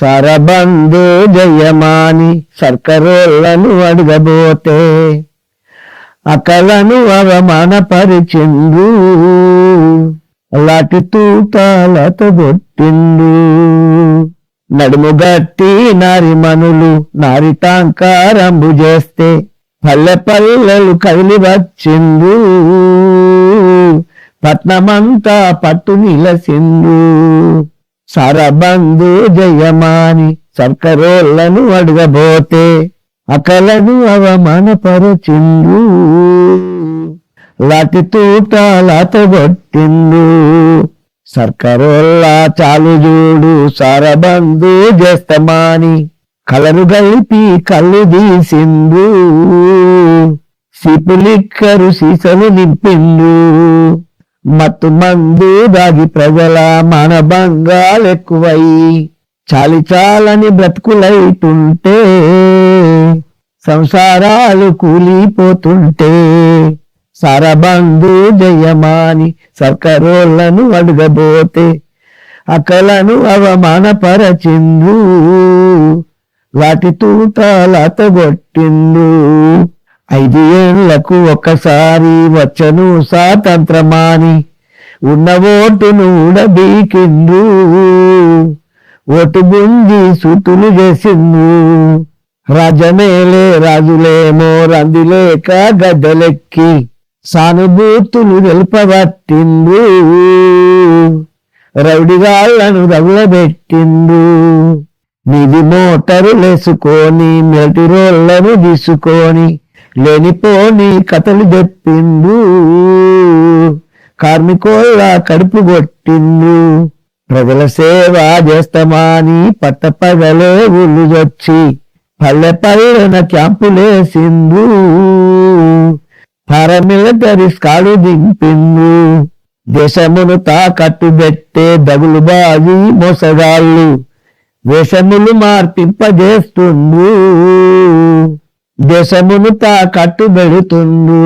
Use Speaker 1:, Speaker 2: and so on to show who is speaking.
Speaker 1: సరబందు జయమాని సర్కరోళ్లను అడగబోతే అకలను అవమానపరిచిండు, లాటి తూటాలతో కొట్టిండు. నడుము గట్టి నారిమనులు నారిటాంకారంబు చేస్తే పల్లె పల్లెలు కదిలి వచ్చిండు, పట్నమంతా పట్టు నిలసిండు. సరబందు జయమాని సర్కరోళ్లను అడగబోతే అకలను అవమానపరచిండు, లాటి తూటాలతో కొట్టిండు. సర్కరోళ్ళ చాలు చూడు సరబందు చేస్తమాని కలరు కలిపి కళ్ళు తీసిండు, సిపులిక్కరు సీసలు నింపిండు. మత్తు మందు దాగి ప్రజల మానభంగాలెక్కువై చాలి చాలని బ్రతుకులైతుంటే, సంసారాలు కూలిపోతుంటే సరబందు జయమాని సర్కరోళ్లను అడగబోతే అకలను అవమానపరచిండు, వాటి తూటాలతో కొట్టిండు. 5 ఏళ్లకు ఒక్కసారి వచ్చను స్వాతంత్రమాని ఉన్న ఓటును ఊడబీకిండు, ఓటు గుంజి సూతులు చేసిండు. రాజమేలే రాజులేమో రందిలేక గద్దెలెక్కి సానుభూతులు తెలుపబట్టిండు, రౌడిగాళ్లను రగులబెట్టిండు. నిధి మోటారులేసుకొని మెటి రోళ్లను తీసుకొని లేనిపోని కథలు చెప్పిండు, కార్మికోళ్ళ కడుపు కొట్టిండు. ప్రజల సేవ చేస్తామని పట్టపగలే ఉల్లుజొచ్చి పల్లె పల్లెన క్యాంపులేసిండు, పారామిలిటరీ స్కాడు దింపిండు. దేశమును తాకట్టు పెట్టే దగులుబాజీ మోసగాళ్ళు వేషములు మార్పింపజేస్తుండు, దేశమును తాకట్టు పెడుతుండు.